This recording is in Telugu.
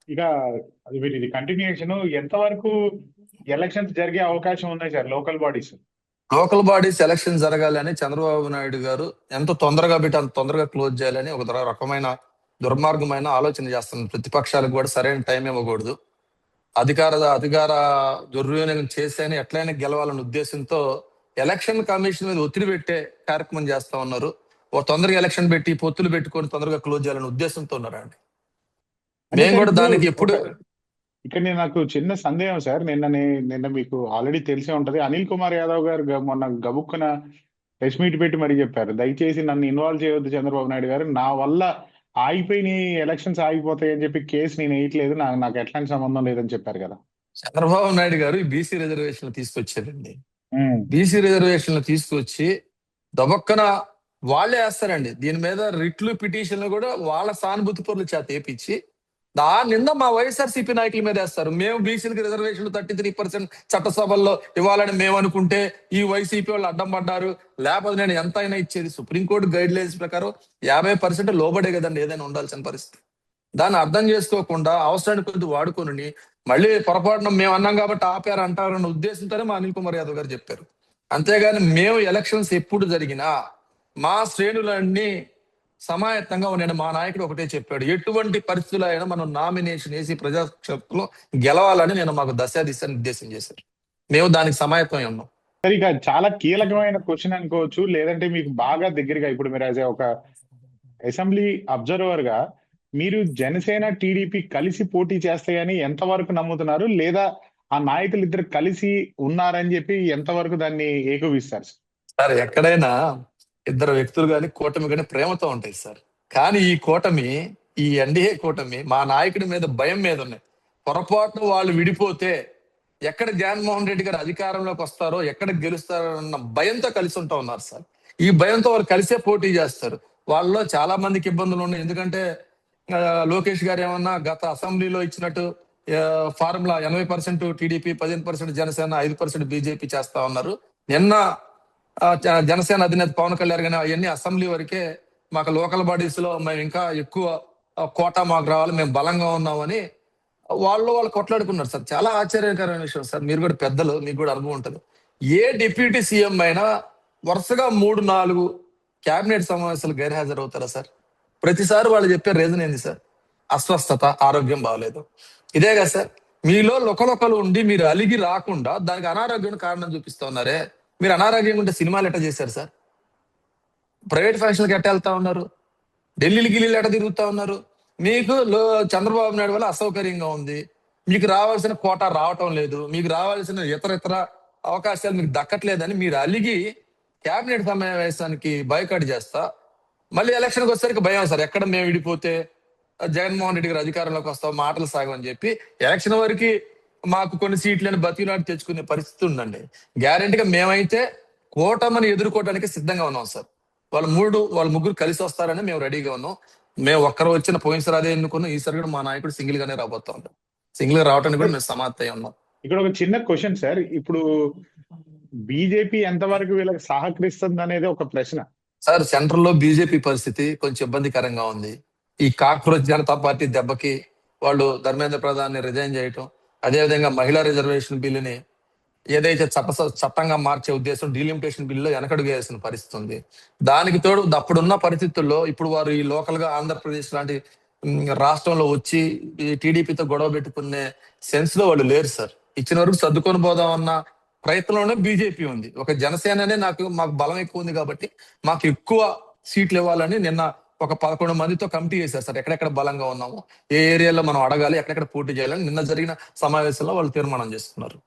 ఇక అది వీటిది కంటిన్యూషన్ ఎంతవరకు ఎలక్షన్స్ జరిగే అవకాశం ఉన్నాయి sir local bodies? Local bodies election జరగాలని చంద్రబాబు నాయుడు గారు ఎంత తొందరగా పెట్టి అంత తొందరగా క్లోజ్ చేయాలని ఒక రకమైన దుర్మార్గమైన ఆలోచన చేస్తున్నారు. ప్రతిపక్షాలకు కూడా సరైన టైం ఇవ్వకూడదు. అధికార దుర్వినియోగం చేస్తేనే ఎట్లయినా గెలవాలన్న ఉద్దేశంతో ఎలక్షన్ కమిషన్ మీద ఒత్తిడి పెట్టే కార్యక్రమం చేస్తా ఉన్నారు. ఓ తొందరగా ఎలక్షన్ పెట్టి పొత్తులు పెట్టుకొని తొందరగా క్లోజ్ చేయాలనే ఉద్దేశంతో ఉన్నారండి. అంటే మేము సార్ కూడా ఇప్పుడు దానికి ఎప్పుడు ఇక్కడ నాకు చిన్న సందేహం సార్. నిన్న మీకు ఆల్రెడీ తెలిసే ఉంటది. అనిల్ కుమార్ యాదవ్ గారు మొన్న గబుక్కున ప్రెస్ మీట్ పెట్టి మరీ చెప్పారు, దయచేసి నన్ను ఇన్వాల్వ్ చేయవద్దు చంద్రబాబు నాయుడు గారు, నా వల్ల ఆగిపోయిన ఎలక్షన్స్ ఆగిపోతాయి అని చెప్పి కేసు నేను వేయట్లేదు, నాకు ఎట్లాంటి సంబంధం లేదని చెప్పారు కదా. చంద్రబాబు నాయుడు గారు బీసీ రిజర్వేషన్ తీసుకొచ్చారండి. ఉమ్. బీసీ రిజర్వేషన్లు తీసుకొచ్చి దబక్కన వాళ్ళే వేస్తారండి. దీని మీద రిట్లు పిటిషన్లు కూడా వాళ్ళ సానుభూతి పరుల చేత వేపించి దాని నింద మా వైఎస్ఆర్సీపీ నాయకుల మీద వేస్తారు. మేము బీసీలకు రిజర్వేషన్లు 33% చట్టసభల్లో ఇవ్వాలని మేము అనుకుంటే ఈ వైసీపీ వాళ్ళు అడ్డం పడ్డారు, లేకపోతే నేను ఎంత అయినా ఇచ్చేది. సుప్రీంకోర్టు గైడ్ లైన్స్ ప్రకారం 50% లోబడే కదండి ఏదైనా ఉండాల్సిన పరిస్థితి. దాన్ని అర్థం చేసుకోకుండా అవసరానికి కొద్ది వాడుకొని మళ్ళీ పొరపాటున మేము అన్నాం కాబట్టి ఆపారు అంటారన్న ఉద్దేశంతోనే మా అనిల్ కుమార్ యాదవ్ గారు చెప్పారు. అంతేగాని మేము ఎలక్షన్స్ ఎప్పుడు జరిగినా మా శ్రేణులన్నీ సమాయత్తంగా ఉన్నాడు. మా నాయకుడు ఒకటే చెప్పాడు, ఎటువంటి పరిస్థితుల్లో అయినా మనం నామినేషన్ వేసి ప్రజాక్షేత్రంలో గెలవాలని నేను మాకు దిశ నిర్దేశం చేశారు. మేము దానికి సమాయత్తమై ఉన్నాం. సరే, ఇక చాలా కీలకమైన క్వశ్చన్ అనుకోవచ్చు, లేదంటే మీకు బాగా దగ్గరగా ఇప్పుడు మీరు యాజ్ ఒక అసెంబ్లీ అబ్జర్వర్ గా మీరు జనసేన టీడీపీ కలిసి పోటీ చేస్తాయని ఎంతవరకు నమ్ముతున్నారు, లేదా ఆ నాయకులు ఇద్దరు కలిసి ఉన్నారని చెప్పి ఎంతవరకు దాన్ని ఏకోపిస్తారు సార్? ఎక్కడైనా ఇద్దరు వ్యక్తులు కానీ కూటమి కానీ ప్రేమతో ఉంటాయి సార్. కానీ ఈ ఎన్డీఏ కూటమి మా నాయకుడి మీద భయం మీద ఉన్నాయి. పొరపాటున వాళ్ళు విడిపోతే ఎక్కడ జగన్మోహన్ రెడ్డి గారు అధికారంలోకి వస్తారో, ఎక్కడ గెలుస్తారో అన్న భయంతో కలిసి ఉంటా ఉన్నారు సార్. ఈ భయంతో వాళ్ళు కలిసే పోటీ చేస్తారు. వాళ్ళలో చాలా మందికి ఇబ్బందులు ఉన్నాయి. ఎందుకంటే లోకేష్ గారు ఏమన్నా గత అసెంబ్లీలో ఇచ్చినట్టు ఫార్ములా 80% టీడీపీ, 15% జనసేన, 5% బీజేపీ చేస్తా ఉన్నారు. నిన్న జనసేన అధినేత పవన్ కళ్యాణ్ గారు అవన్నీ అసెంబ్లీ వరకే, మాకు లోకల్ బాడీస్ లో మేము ఇంకా ఎక్కువ కోటా మాకు రావాలి, మేము బలంగా ఉన్నామని వాళ్ళు కొట్లాడుకున్నారు సార్. చాలా ఆశ్చర్యకరమైన విషయం సార్. మీరు కూడా పెద్దలు, మీకు కూడా అనుభవం ఉంటుంది. ఏ డిప్యూటీ సీఎం అయినా వరుసగా 3-4 కేబినెట్ సమావేశాలు గైర్హాజరు అవుతారా సార్? ప్రతిసారి వాళ్ళు చెప్పే రీజన్ ఏంది సార్? అస్వస్థత, ఆరోగ్యం బాగలేదు. ఇదే కదా సార్. మీలో లొకలొకలు ఉండి మీరు అలిగి రాకుండా దానికి అనారోగ్యం కారణం చూపిస్తా ఉన్నారే. మీరు అనారోగ్యం ఉంటే సినిమాలు ఎట్ట చేశారు సార్? ప్రైవేట్ ఫ్యాక్షన్కి ఎట్ట వెళ్తా ఉన్నారు? ఢిల్లీలు ఎట్ట తిరుగుతా ఉన్నారు? మీకు చంద్రబాబు నాయుడు వల్ల అసౌకర్యంగా ఉంది. మీకు రావాల్సిన కోటా రావటం లేదు, మీకు రావాల్సిన ఇతర అవకాశాలు మీకు దక్కట్లేదని మీరు అలిగి కేబినెట్ సమావేశానికి బైకాట్ చేస్తా మళ్ళీ ఎలక్షన్కి వచ్చేసరికి భయం సార్. ఎక్కడ మేము విడిపోతే జగన్మోహన్ రెడ్డి గారు అధికారంలోకి వస్తాం, మాటలు సాగమని చెప్పి ఎలక్షన్ వరకు మాకు కొన్ని సీట్లను బతిలాడి తెచ్చుకునే పరిస్థితి ఉందండి. గ్యారెంటీగా మేమైతే కూటమిని ఎదుర్కోవడానికి సిద్ధంగా ఉన్నాం సార్. వాళ్ళ ముగ్గురు కలిసి వస్తారని మేము రెడీగా ఉన్నాం. మేము ఒక్కరు వచ్చిన పోయినసారి అదే ఎన్నుకున్నాం. ఈసారి కూడా మా నాయకుడు సింగిల్ గానే రాబోతా ఉంటాం. సింగిల్ గా రావడానికి కూడా మేము సమాప్తై ఉన్నాం. ఇక్కడ ఒక చిన్న క్వశ్చన్ సార్. ఇప్పుడు బీజేపీ ఎంతవరకు వీళ్ళకి సహకరిస్తుంది అనేది ఒక ప్రశ్న సార్. సెంట్రల్ లో బీజేపీ పరిస్థితి కొంచెం ఇబ్బందికరంగా ఉంది. ఈ కాక్రోచ్ జనతా పార్టీ దెబ్బకి వాళ్ళు ధర్మేంద్ర ప్రధాన్ ని రిజైన్ చేయటం, అదేవిధంగా మహిళా రిజర్వేషన్ బిల్లుని ఏదైతే చట్టంగా మార్చే ఉద్దేశం డీలిమిటేషన్ బిల్లులో వెనకడుగు వేసిన పరిస్థితి ఉంది. దానికి తోడు అప్పుడున్న పరిస్థితుల్లో ఇప్పుడు వారు ఈ లోకల్ గా ఆంధ్రప్రదేశ్ లాంటి రాష్ట్రంలో వచ్చి ఈ టీడీపీతో గొడవ పెట్టుకునే సెన్స్ లో వాళ్ళు లేరు సార్. ఇచ్చిన వరకు సర్దుకొని పోదామన్న ప్రయత్నంలోనే బీజేపీ ఉంది. ఒక జనసేననే మాకు బలం ఎక్కువ ఉంది కాబట్టి మాకు ఎక్కువ సీట్లు ఇవ్వాలని నిన్న ఒక 11 మందితో కమిటీ చేశారు సార్. ఎక్కడెక్కడ బలంగా ఉన్నాము, ఏ ఏరియాలో మనం అడగాలి, ఎక్కడెక్కడ పోటీ చేయాలని నిన్న జరిగిన సమావేశంలో వాళ్ళు తీర్మానం చేసుకున్నారు.